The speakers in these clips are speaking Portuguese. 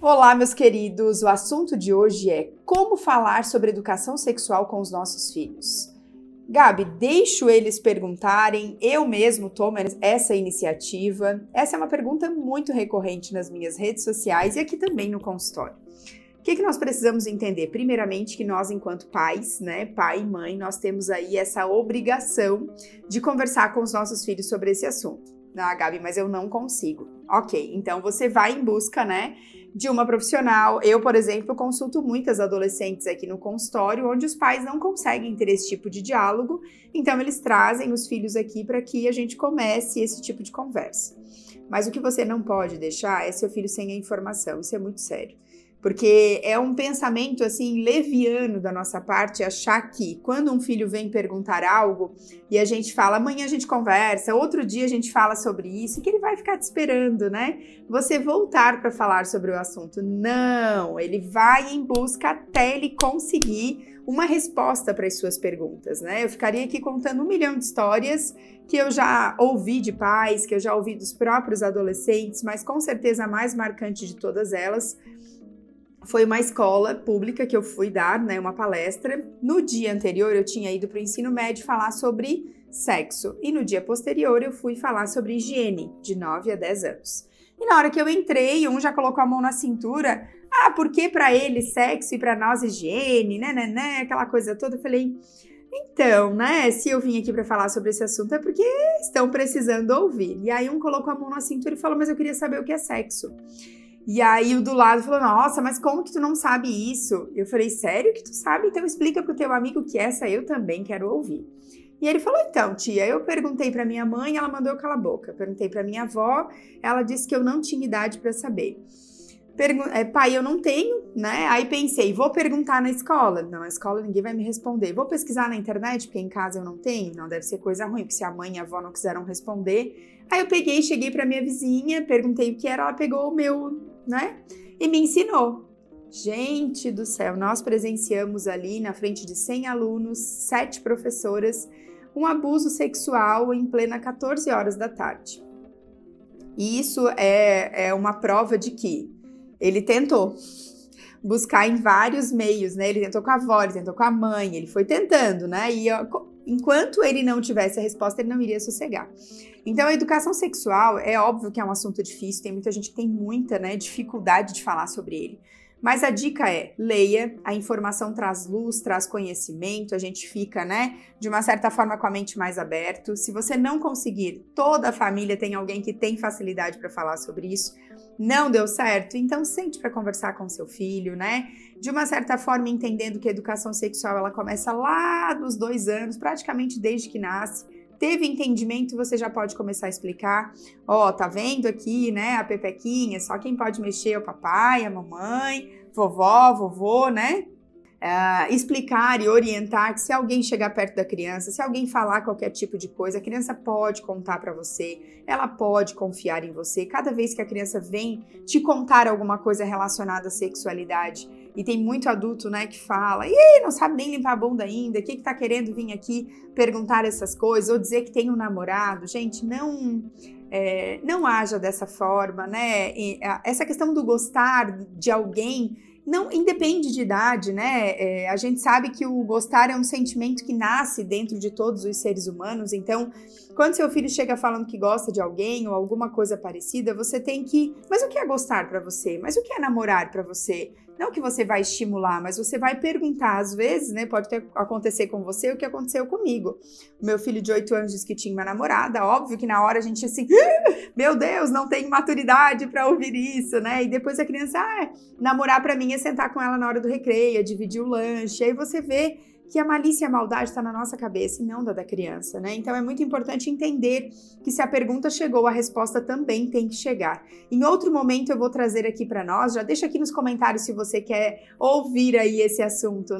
Olá, meus queridos! O assunto de hoje é como falar sobre educação sexual com os nossos filhos. Gabi, deixo eles perguntarem, eu mesmo tomo essa iniciativa? Essa é uma pergunta muito recorrente nas minhas redes sociais e aqui também no consultório. O que nós precisamos entender? Primeiramente que nós, enquanto pais, pai e mãe, nós temos aí essa obrigação de conversar com os nossos filhos sobre esse assunto. Ah, Gabi, mas eu não consigo. Ok, então você vai em busca, de uma profissional. Eu, por exemplo, consulto muitas adolescentes aqui no consultório, onde os pais não conseguem ter esse tipo de diálogo, então eles trazem os filhos aqui para que a gente comece esse tipo de conversa. Mas o que você não pode deixar é seu filho sem a informação, isso é muito sério. Porque é um pensamento, assim, leviano da nossa parte achar que quando um filho vem perguntar algo e a gente fala, amanhã a gente conversa, outro dia a gente fala sobre isso, que ele vai ficar te esperando, você voltar para falar sobre o assunto. Não, ele vai em busca até ele conseguir uma resposta para as suas perguntas, Eu ficaria aqui contando 1 milhão de histórias que eu já ouvi de pais, que eu já ouvi dos próprios adolescentes, mas com certeza a mais marcante de todas elas foi uma escola pública que eu fui dar, uma palestra. No dia anterior eu tinha ido para o ensino médio falar sobre sexo e no dia posterior eu fui falar sobre higiene, de 9 a 10 anos. E na hora que eu entrei, um já colocou a mão na cintura, porque para ele sexo e para nós higiene, aquela coisa toda. Eu falei, então, se eu vim aqui para falar sobre esse assunto é porque estão precisando ouvir. E aí um colocou a mão na cintura e falou, mas eu queria saber o que é sexo. E aí o do lado falou, nossa, mas como que tu não sabe isso? Eu falei, sério que tu sabe? Então explica pro teu amigo que essa eu também quero ouvir. E ele falou, então, tia, eu perguntei pra minha mãe, ela mandou eu calar a boca. Perguntei pra minha avó, ela disse que eu não tinha idade pra saber. Pai, eu não tenho, Aí pensei, vou perguntar na escola. Não, na escola ninguém vai me responder. Vou pesquisar na internet, porque em casa eu não tenho. Não, deve ser coisa ruim, porque se a mãe e a avó não quiseram responder. Aí eu peguei, cheguei pra minha vizinha, perguntei o que era, ela pegou o meu, e me ensinou. Gente do céu, nós presenciamos ali na frente de 100 alunos, 7 professoras, um abuso sexual em plena 14 horas da tarde. E isso é uma prova de que ele tentou buscar em vários meios, Ele tentou com a avó, ele tentou com a mãe, ele foi tentando, E enquanto ele não tivesse a resposta, ele não iria sossegar. Então, a educação sexual é óbvio que é um assunto difícil, tem muita gente que tem muita, dificuldade de falar sobre ele. Mas a dica é, leia, a informação traz luz, traz conhecimento, a gente fica, de uma certa forma com a mente mais aberta. Se você não conseguir, toda a família tem alguém que tem facilidade para falar sobre isso, não deu certo? Então sente para conversar com seu filho, De uma certa forma entendendo que a educação sexual ela começa lá dos 2 anos, praticamente desde que nasce. Teve entendimento, você já pode começar a explicar. Tá vendo aqui, a pepequinha, só quem pode mexer é o papai, a mamãe, vovó, vovô, explicar e orientar que se alguém chegar perto da criança, se alguém falar qualquer tipo de coisa, a criança pode contar para você, ela pode confiar em você. Cada vez que a criança vem te contar alguma coisa relacionada à sexualidade, e tem muito adulto, que fala, não sabe nem limpar a bunda ainda, o que tá querendo vir aqui perguntar essas coisas, ou dizer que tem um namorado. Gente, não haja dessa forma, Essa questão do gostar de alguém não independe de idade, A gente sabe que o gostar é um sentimento que nasce dentro de todos os seres humanos, então, quando seu filho chega falando que gosta de alguém ou alguma coisa parecida, você tem que... Mas o que é gostar pra você? Mas o que é namorar pra você? Não que você vai estimular, mas você vai perguntar, às vezes, pode acontecer com você o que aconteceu comigo. O meu filho de 8 anos disse que tinha uma namorada, óbvio que na hora a gente assim, meu Deus, não tenho maturidade para ouvir isso, E depois a criança, namorar para mim é sentar com ela na hora do recreio, é dividir o lanche, aí você vê que a malícia e a maldade está na nossa cabeça e não da criança, Então é muito importante entender que se a pergunta chegou, a resposta também tem que chegar. Em outro momento eu vou trazer aqui para nós, já deixa aqui nos comentários se você quer ouvir aí esse assunto,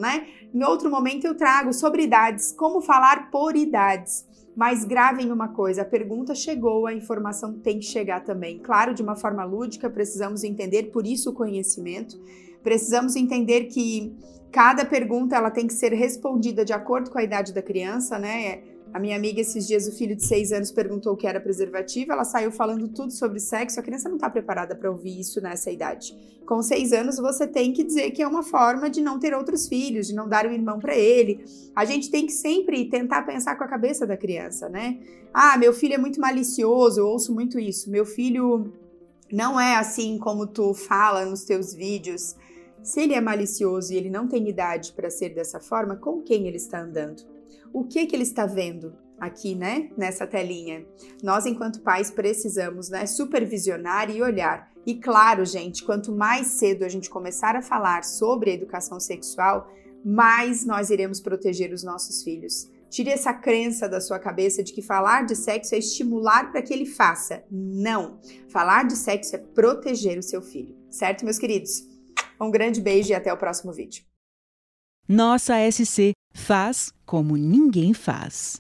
Em outro momento eu trago sobre idades, como falar por idades. Mas gravem uma coisa, a pergunta chegou, a informação tem que chegar também. Claro, de uma forma lúdica, precisamos entender, por isso o conhecimento. Precisamos entender que cada pergunta ela tem que ser respondida de acordo com a idade da criança, A minha amiga, esses dias, o filho de 6 anos perguntou o que era preservativo, ela saiu falando tudo sobre sexo, a criança não está preparada para ouvir isso nessa idade. Com 6 anos, você tem que dizer que é uma forma de não ter outros filhos, de não dar um irmão para ele. A gente tem que sempre tentar pensar com a cabeça da criança, né? Ah, meu filho é muito malicioso, eu ouço muito isso. Meu filho não é assim como tu fala nos teus vídeos. Se ele é malicioso e ele não tem idade para ser dessa forma, com quem ele está andando? O que ele está vendo aqui, né, nessa telinha? Nós, enquanto pais, precisamos, né, supervisionar e olhar. E claro, gente, quanto mais cedo a gente começar a falar sobre a educação sexual, mais nós iremos proteger os nossos filhos. Tire essa crença da sua cabeça de que falar de sexo é estimular para que ele faça. Não! Falar de sexo é proteger o seu filho. Certo, meus queridos? Um grande beijo e até o próximo vídeo. Nossa SC faz como ninguém faz.